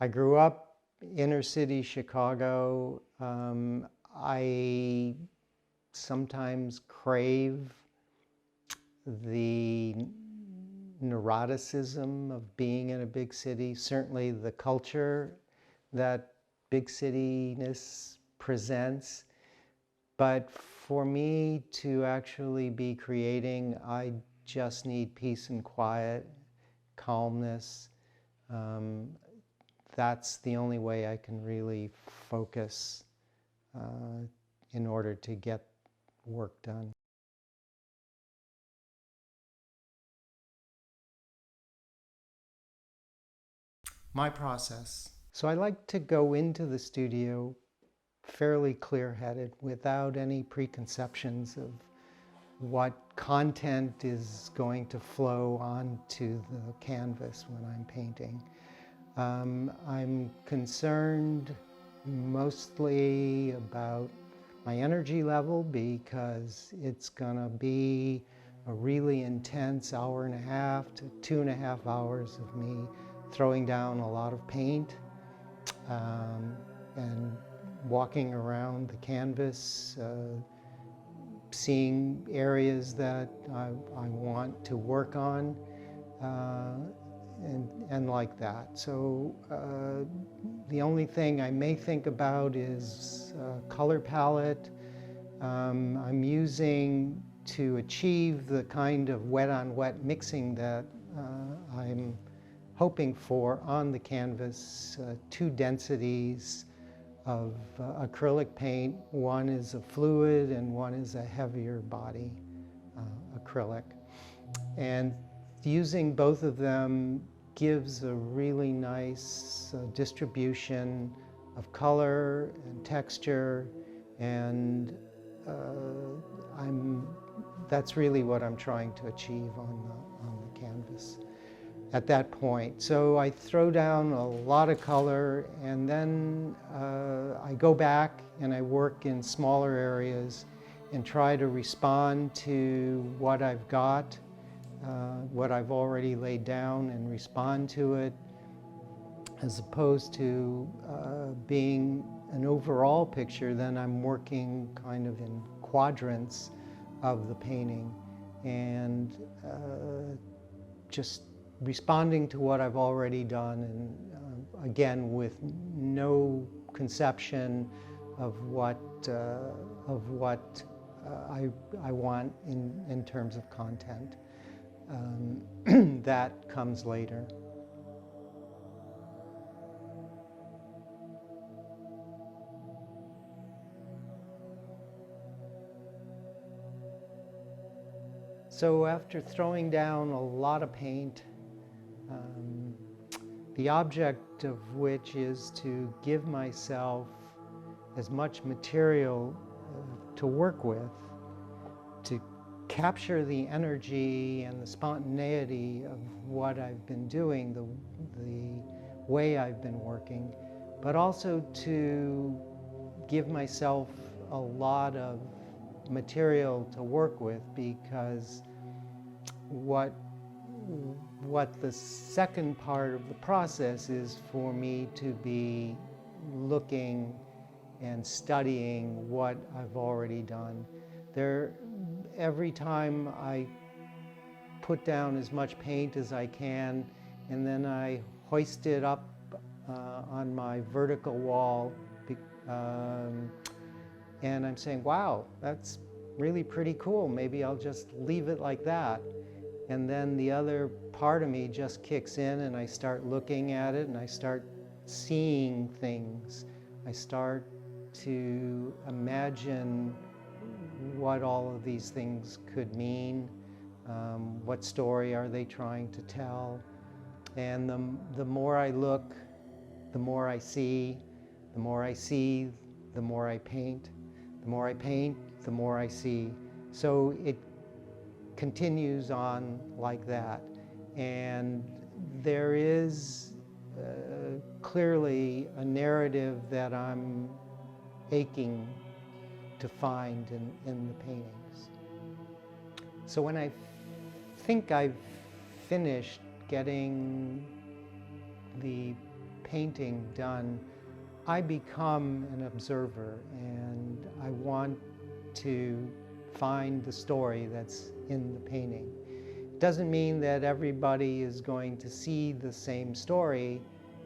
I grew up inner city Chicago. I sometimes crave the neuroticism of being in a big city, certainly the culture that big cityness presents. But for me to actually be creating, I just need peace and quiet, calmness. That's the only way I can really focus in order to get work done. My process. So I like to go into the studio fairly clear-headed, without any preconceptions of what content is going to flow onto the canvas when I'm painting. I'm concerned mostly about my energy level, because it's gonna be a really intense hour and a half to 2.5 hours of me throwing down a lot of paint and walking around the canvas, seeing areas that I want to work on, and like that. So the only thing I may think about is color palette. I'm using, to achieve the kind of wet-on-wet mixing that I'm hoping for on the canvas, 2 densities of acrylic paint. One is a fluid and one is a heavier body acrylic. And using both of them gives a really nice distribution of color and texture, and that's really what I'm trying to achieve on the canvas at that point. So I throw down a lot of color, and then I go back and I work in smaller areas and try to respond to what I've got, what I've already laid down, and respond to it, as opposed to being an overall picture. Then I'm working kind of in quadrants of the painting, and just responding to what I've already done, and again, with no conception of what I want in terms of content. That comes later. So after throwing down a lot of paint, the object of which is to give myself as much material to work with, to capture the energy and the spontaneity of what I've been doing, the way I've been working, but also to give myself a lot of material to work with, because what the second part of the process is for me to be looking and studying what I've already done. Every time I put down as much paint as I can, and then I hoist it up on my vertical wall, and I'm saying, wow, that's really pretty cool. Maybe I'll just leave it like that. And then the other part of me just kicks in, and I start looking at it, and I start seeing things. I start to imagine what all of these things could mean. What story are they trying to tell? And the more I look, the more I see. The more I see, the more I paint. The more I paint, the more I see. So it continues on like that. And there is clearly a narrative that I'm aching to find in the paintings. So when I think I've finished getting the painting done, I become an observer, and I want to find the story that's in the painting. It doesn't mean that everybody is going to see the same story,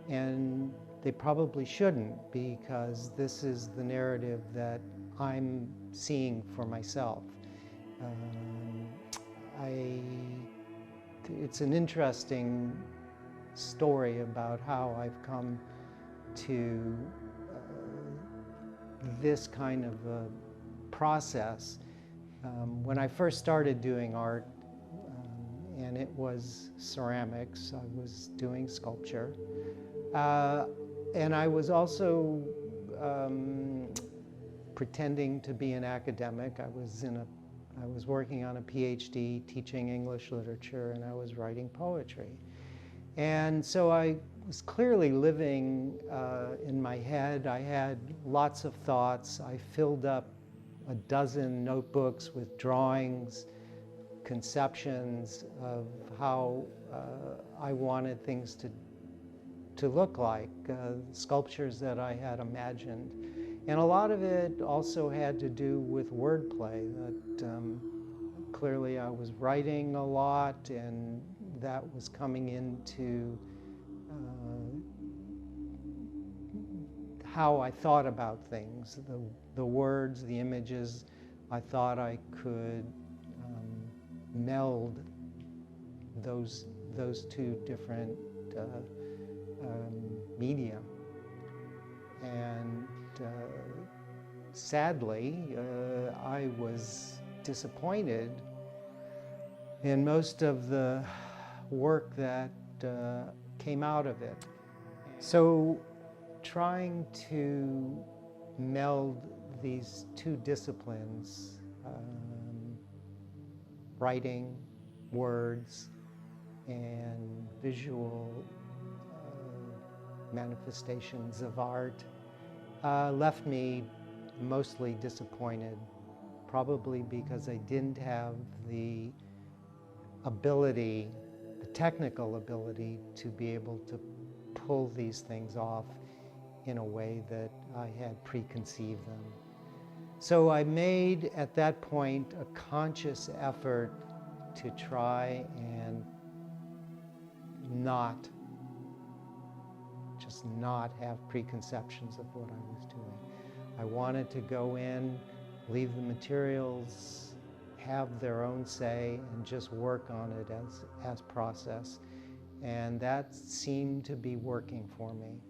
and they probably shouldn't, because this is the narrative that I'm seeing for myself. It's an interesting story about how I've come to this kind of a process. When I first started doing art, and it was ceramics, I was doing sculpture. And I was also pretending to be an academic. I was working on a Ph.D. teaching English literature, and I was writing poetry. And so I was clearly living in my head. I had lots of thoughts. I filled up a dozen notebooks with drawings, conceptions of how I wanted things to look like, sculptures that I had imagined. And a lot of it also had to do with wordplay, that clearly I was writing a lot, and that was coming into how I thought about things. The words, the images, I thought I could meld those two different media. And sadly, I was disappointed in most of the work that came out of it. So trying to meld these two disciplines, writing, words, and visual manifestations of art, left me mostly disappointed, probably because I didn't have the ability, the technical ability, to be able to pull these things off in a way that I had preconceived them. So I made, at that point, a conscious effort to try and just not have preconceptions of what I was doing. I wanted to go in, leave the materials, have their own say, and just work on it as process. And that seemed to be working for me.